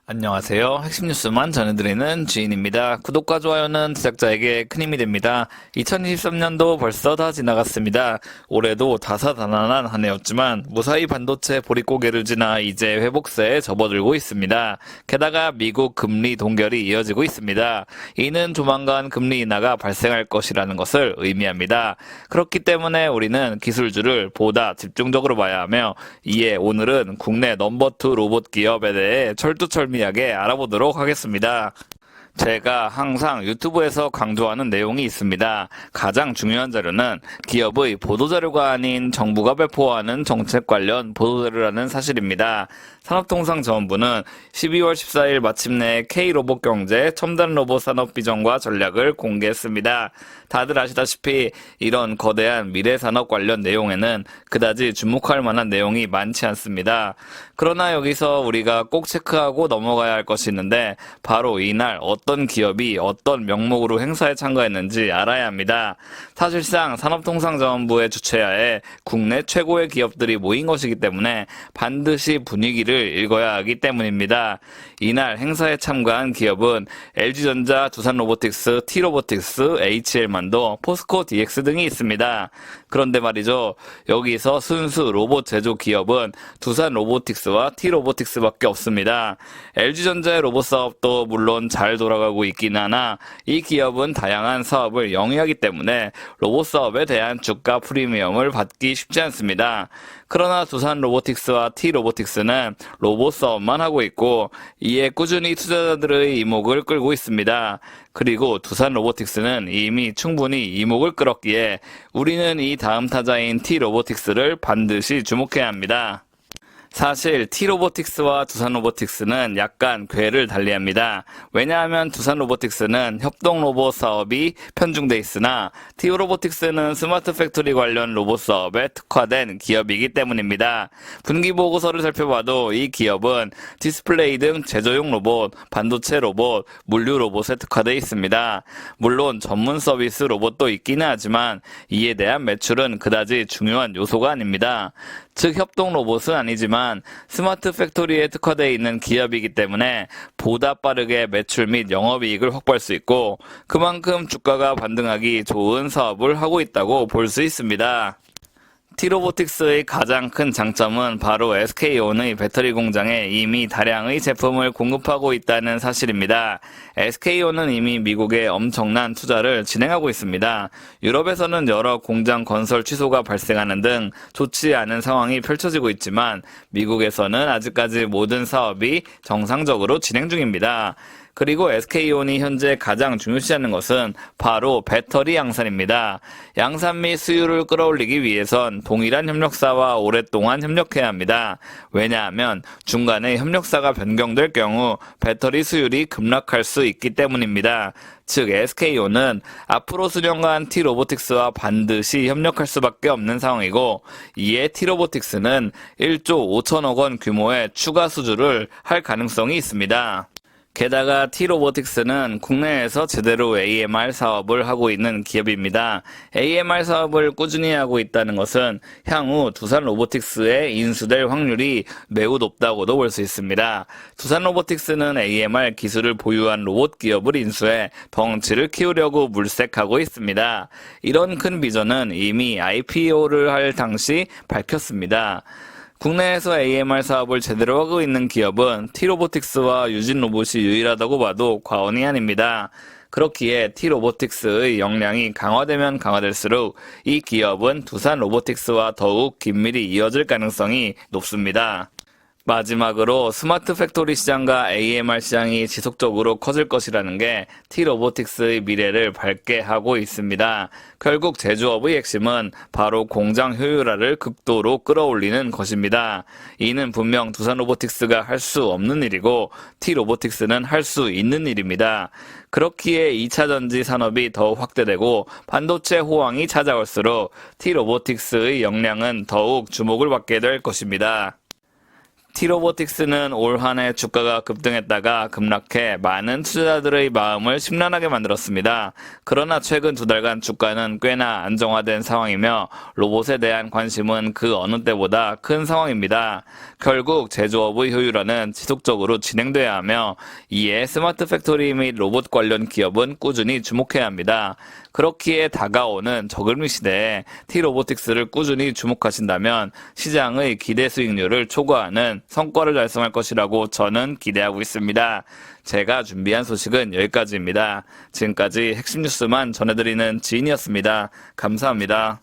안녕하세요. 핵심 뉴스만 전해드리는 지인입니다. 구독과 좋아요는 제작자에게 큰 힘이 됩니다. 2023년도 벌써 다 지나갔습니다. 올해도 다사다난한 한 해였지만 무사히 반도체 보릿고개를 지나 이제 회복세에 접어들고 있습니다. 게다가 미국 금리 동결이 이어지고 있습니다. 이는 조만간 금리 인하가 발생할 것이라는 것을 의미합니다. 그렇기 때문에 우리는 기술주를 보다 집중적으로 봐야 하며, 이에 오늘은 국내 넘버2 로봇 기업에 대해 철두철미하게 알아보도록 하겠습니다. 제가 항상 유튜브에서 강조하는 내용이 있습니다. 가장 중요한 자료는 기업의 보도자료가 아닌 정부가 배포하는 정책 관련 보도자료라는 사실입니다. 산업통상자원부는 12월 14일 마침내 K로봇경제 첨단 로봇 산업 비전과 전략을 공개했습니다. 다들 아시다시피 이런 거대한 미래산업 관련 내용에는 그다지 주목할 만한 내용이 많지 않습니다. 그러나 여기서 우리가 꼭 체크하고 넘어가야 할 것이 있는데, 바로 이날 어떤 기업이 어떤 명목으로 행사에 참가했는지 알아야 합니다. 사실상 산업통상자원부의 주최하에 국내 최고의 기업들이 모인 것이기 때문에 반드시 분위기를 읽어야 하기 때문입니다. 이날 행사에 참가한 기업은 LG전자, 두산로보틱스, T로보틱스, HL만도, 포스코 DX 등이 있습니다. 그런데 말이죠, 여기서 순수 로봇 제조 기업은 두산로보틱스와 T로보틱스밖에 없습니다. LG전자의 로봇 사업도 물론 잘 돌아가고 있긴 하나 이 기업은 다양한 사업을 영위하기 때문에 로봇 사업에 대한 주가 프리미엄을 받기 쉽지 않습니다. 그러나 두산로보틱스와 T로보틱스는 로봇 사업만 하고 있고, 이에 꾸준히 투자자들의 이목을 끌고 있습니다. 그리고 두산로보틱스는 이미 충분히 이목을 끌었기에 우리는 이 다음 타자인 T로보틱스를 반드시 주목해야 합니다. 사실 T로보틱스와 두산로보틱스는 약간 궤를 달리합니다. 왜냐하면 두산로보틱스는 협동로봇 사업이 편중돼 있으나 T로보틱스는 스마트 팩토리 관련 로봇 사업에 특화된 기업이기 때문입니다. 분기보고서를 살펴봐도 이 기업은 디스플레이 등 제조용 로봇, 반도체 로봇, 물류 로봇에 특화되어 있습니다. 물론 전문 서비스 로봇도 있기는 하지만 이에 대한 매출은 그다지 중요한 요소가 아닙니다. 즉 협동 로봇은 아니지만 스마트 팩토리에 특화되어 있는 기업이기 때문에 보다 빠르게 매출 및 영업이익을 확보할 수 있고, 그만큼 주가가 반등하기 좋은 사업을 하고 있다고 볼 수 있습니다. T로보틱스의 가장 큰 장점은 바로 SK온의 배터리 공장에 이미 다량의 제품을 공급하고 있다는 사실입니다. SK온은 이미 미국에 엄청난 투자를 진행하고 있습니다. 유럽에서는 여러 공장 건설 취소가 발생하는 등 좋지 않은 상황이 펼쳐지고 있지만 미국에서는 아직까지 모든 사업이 정상적으로 진행 중입니다. 그리고 SK온이 현재 가장 중요시하는 것은 바로 배터리 양산입니다. 양산 및 수율을 끌어올리기 위해선 동일한 협력사와 오랫동안 협력해야 합니다. 왜냐하면 중간에 협력사가 변경될 경우 배터리 수율이 급락할 수 있기 때문입니다. 즉 SK온은 앞으로 수년간 T로보틱스와 반드시 협력할 수밖에 없는 상황이고, 이에 T로보틱스는 1조 5천억 원 규모의 추가 수주를 할 가능성이 있습니다. 게다가 T로보틱스는 국내에서 제대로 AMR 사업을 하고 있는 기업입니다. AMR 사업을 꾸준히 하고 있다는 것은 향후 두산로보틱스에 인수될 확률이 매우 높다고도 볼 수 있습니다. 두산로보틱스는 AMR 기술을 보유한 로봇 기업을 인수해 덩치를 키우려고 물색하고 있습니다. 이런 큰 비전은 이미 IPO를 할 당시 밝혔습니다. 국내에서 AMR 사업을 제대로 하고 있는 기업은 T로보틱스와 유진로봇이 유일하다고 봐도 과언이 아닙니다. 그렇기에 T로보틱스의 역량이 강화되면 강화될수록 이 기업은 두산로보틱스와 더욱 긴밀히 이어질 가능성이 높습니다. 마지막으로 스마트 팩토리 시장과 AMR 시장이 지속적으로 커질 것이라는 게 T로보틱스의 미래를 밝게 하고 있습니다. 결국 제조업의 핵심은 바로 공장 효율화를 극도로 끌어올리는 것입니다. 이는 분명 두산로보틱스가 할 수 없는 일이고 T로보틱스는 할 수 있는 일입니다. 그렇기에 2차전지 산업이 더욱 확대되고 반도체 호황이 찾아올수록 T로보틱스의 역량은 더욱 주목을 받게 될 것입니다. T로보틱스는 올 한 해 주가가 급등했다가 급락해 많은 투자자들의 마음을 심란하게 만들었습니다. 그러나 최근 2달간 주가는 꽤나 안정화된 상황이며 로봇에 대한 관심은 그 어느 때보다 큰 상황입니다. 결국 제조업의 효율화는 지속적으로 진행돼야 하며 이에 스마트 팩토리 및 로봇 관련 기업은 꾸준히 주목해야 합니다. 그렇기에 다가오는 저금리 시대에 T로보틱스를 꾸준히 주목하신다면 시장의 기대 수익률을 초과하는 성과를 달성할 것이라고 저는 기대하고 있습니다. 제가 준비한 소식은 여기까지입니다. 지금까지 핵심 뉴스만 전해드리는 지인이었습니다. 감사합니다.